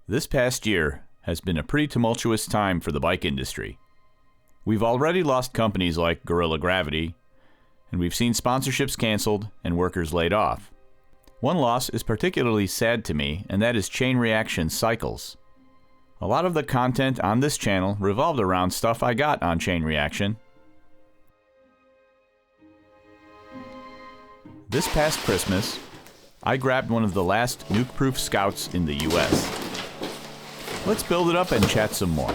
This past year has been a pretty tumultuous time for the bike industry. We've already lost companies like Gorilla Gravity, and we've seen sponsorships canceled and workers laid off. One loss is particularly sad to me, and that is Chain Reaction Cycles. A lot of the content on this channel revolved around stuff I got on Chain Reaction. This past Christmas, I grabbed one of the last Nukeproof Scouts in the US. Let's build it up and chat some more.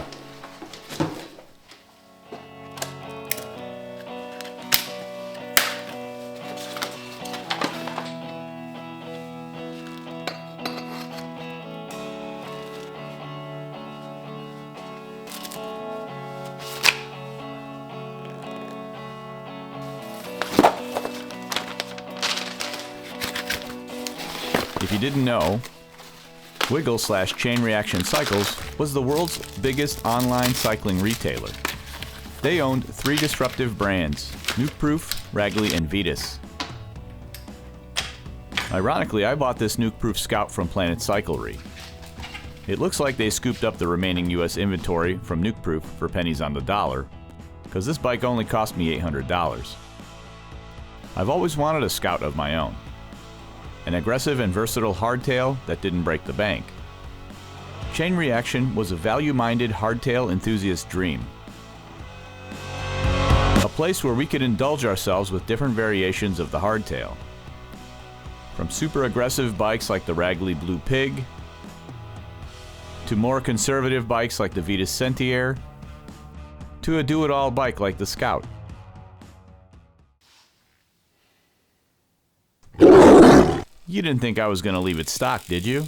If you didn't know, Wiggle/Chain Reaction Cycles was the world's biggest online cycling retailer. They owned 3 disruptive brands, Nukeproof, Ragley, and Vitus. Ironically, I bought this Nukeproof Scout from Planet Cyclery. It looks like they scooped up the remaining US inventory from Nukeproof for pennies on the dollar, because this bike only cost me $800. I've always wanted a Scout of my own. An aggressive and versatile hardtail that didn't break the bank. Chain Reaction was a value-minded hardtail enthusiast dream. A place where we could indulge ourselves with different variations of the hardtail. From super aggressive bikes like the Ragley Blue Pig, to more conservative bikes like the Vitus Sentier, to a do-it-all bike like the Scout. You didn't think I was going to leave it stock, did you?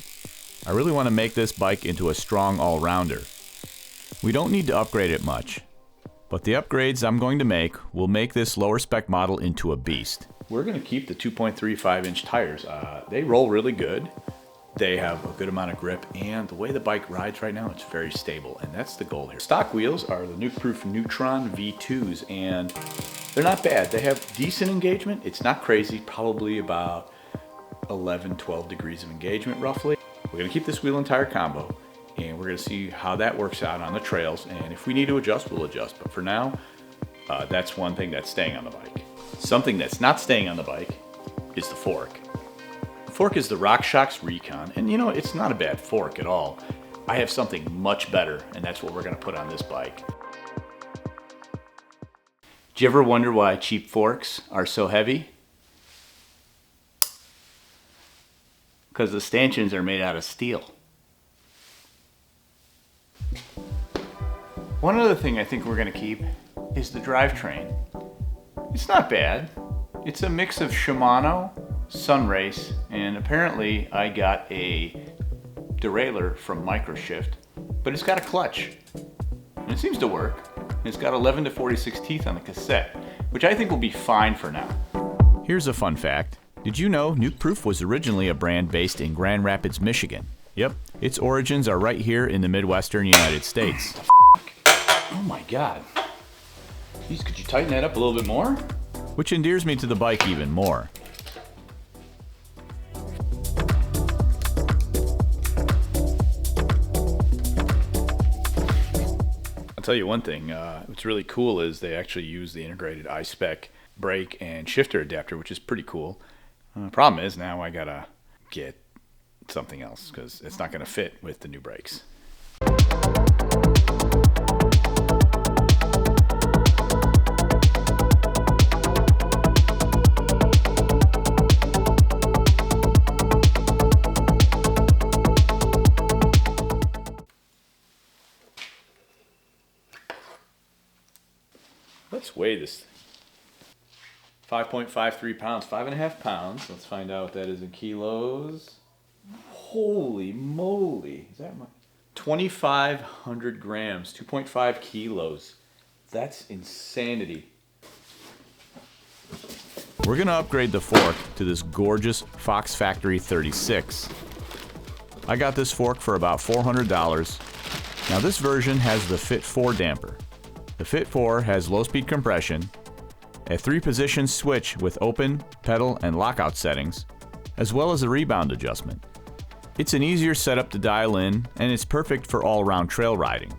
I really want to make this bike into a strong all-rounder. We don't need to upgrade it much, but the upgrades I'm going to make will make this lower spec model into a beast. We're going to keep the 2.35-inch tires. They roll really good. They have a good amount of grip, and the way the bike rides right now, it's very stable, and that's the goal here. Stock wheels are the Nukeproof Neutron V2s, and they're not bad. They have decent engagement. It's not crazy, probably about 11-12 degrees of engagement roughly. We're going to keep this wheel and tire combo, and we're going to see how that works out on the trails, and if we need to adjust, we'll adjust. But for now, that's one thing that's staying on the bike. Something that's not staying on the bike is the fork. The fork is the RockShox Recon, and you know, it's not a bad fork at all. I have something much better, and that's what we're going to put on this bike. Do you ever wonder why cheap forks are so heavy? Because the stanchions are made out of steel. One other thing I think we're going to keep is the drivetrain. It's not bad. It's a mix of Shimano, Sunrace, and apparently I got a derailleur from Microshift, but it's got a clutch. And it seems to work. It's got 11 to 46 teeth on the cassette, which I think will be fine for now. Here's a fun fact. Did you know Nukeproof was originally a brand based in Grand Rapids, Michigan? Yep, its origins are right here in the Midwestern United States. Oh my God. Jeez, could you tighten that up a little bit more? Which endears me to the bike even more. I'll tell you one thing, what's really cool is they actually use the integrated iSpec brake and shifter adapter, which is pretty cool. Problem is now I gotta get something else because it's not gonna fit with the new brakes. Let's weigh this. 5.53 pounds, 5.5 pounds. Let's find out what that is in kilos. Holy moly. Is that my 2,500 grams, 2.5 kilos. That's insanity. We're going to upgrade the fork to this gorgeous Fox Factory 36. I got this fork for about $400. Now this version has the Fit 4 damper. The Fit 4 has low speed compression, a 3-position switch with open, pedal, and lockout settings, as well as a rebound adjustment. It's an easier setup to dial in, and it's perfect for all-around trail riding.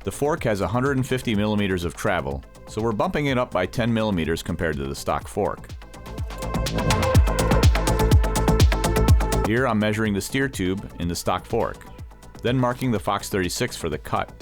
The fork has 150 millimeters of travel, so we're bumping it up by 10 millimeters compared to the stock fork. Here I'm measuring the steer tube in the stock fork, then marking the Fox 36 for the cut.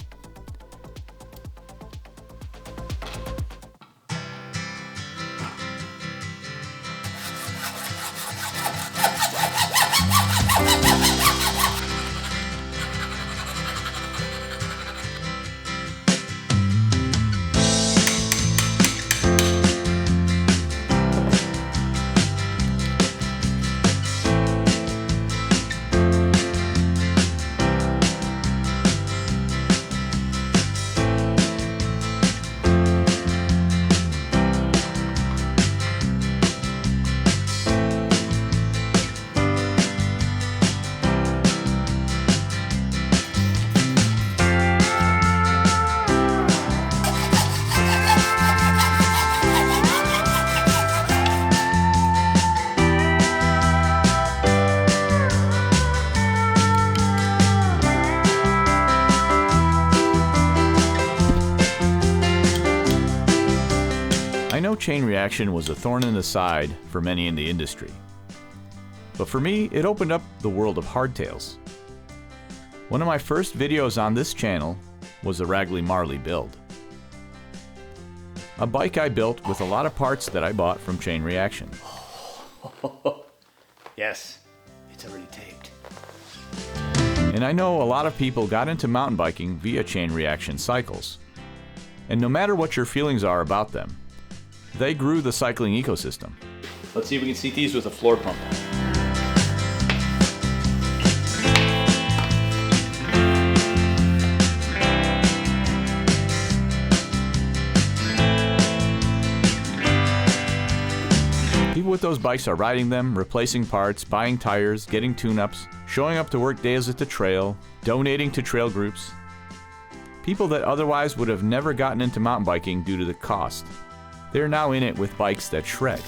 I know chain reaction was a thorn in the side for many in the industry, but for me it opened up the world of hardtails. One of my first videos on this channel was a Ragley Marley build. A bike I built with a lot of parts that I bought from Chain Reaction. Yes, it's already taped. And I know a lot of people got into mountain biking via Chain Reaction cycles. And no matter what your feelings are about them, they grew the cycling ecosystem. Let's see if we can seat these with a floor pump. People with those bikes are riding them, replacing parts, buying tires, getting tune-ups, showing up to work days at the trail, donating to trail groups. People that otherwise would have never gotten into mountain biking due to the cost. They're now in it with bikes that shred.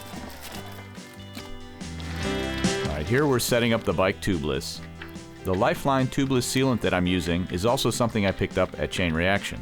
Alright, here we're setting up the bike tubeless. The Lifeline tubeless sealant that I'm using is also something I picked up at Chain Reaction.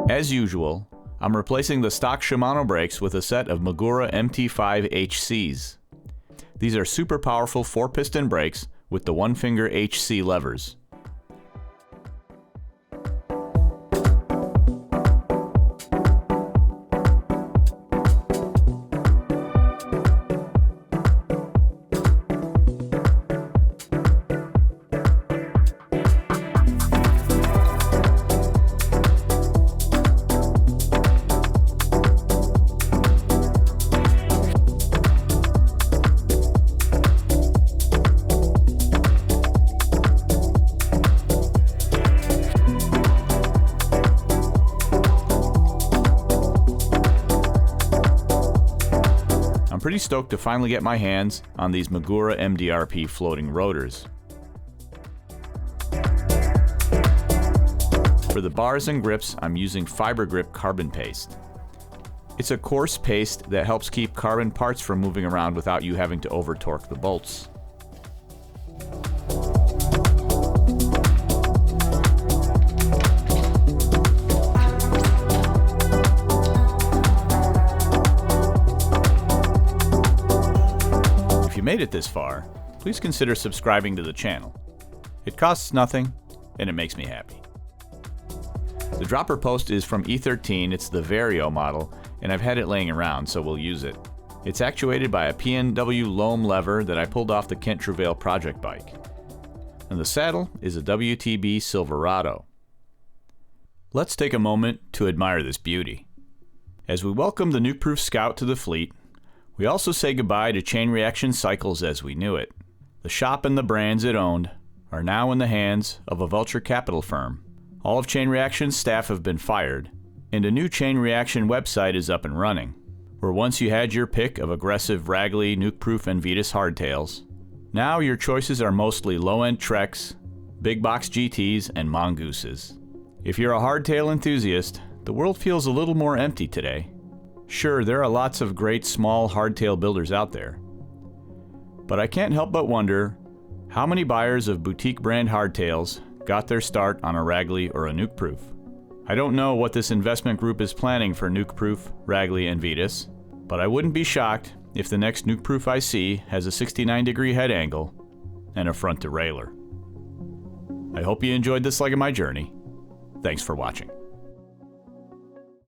As usual, I'm replacing the stock Shimano brakes with a set of Magura MT5 HCs. These are super powerful 4-piston brakes with the one-finger HC levers. Pretty stoked to finally get my hands on these Magura MDRP floating rotors. For the bars and grips, I'm using Fiber Grip carbon paste. It's a coarse paste that helps keep carbon parts from moving around without you having to over-torque the bolts. If you made it this far, please consider subscribing to the channel. It costs nothing, and it makes me happy. The dropper post is from E13, it's the Vario model, and I've had it laying around, so we'll use it. It's actuated by a PNW loam lever that I pulled off the Kent Trouvaille project bike. And the saddle is a WTB Silverado. Let's take a moment to admire this beauty. As we welcome the Nukeproof Scout to the fleet, we also say goodbye to chain reaction cycles as we knew it. The shop and the brands it owned are now in the hands of a venture capital firm. All of Chain Reaction's staff have been fired, and a new Chain Reaction website is up and running, where once you had your pick of aggressive Ragley, Nukeproof, and Vitus hardtails, now your choices are mostly low-end Treks, big box GTs, and mongooses. If you're a hardtail enthusiast, the world feels a little more empty today. Sure, there are lots of great small hardtail builders out there, but I can't help but wonder how many buyers of boutique brand hardtails got their start on a Ragley or a Nukeproof. I don't know what this investment group is planning for Nukeproof, Ragley, and Vitus, but I wouldn't be shocked if the next Nukeproof I see has a 69-degree head angle and a front derailleur. I hope you enjoyed this leg of my journey. Thanks for watching.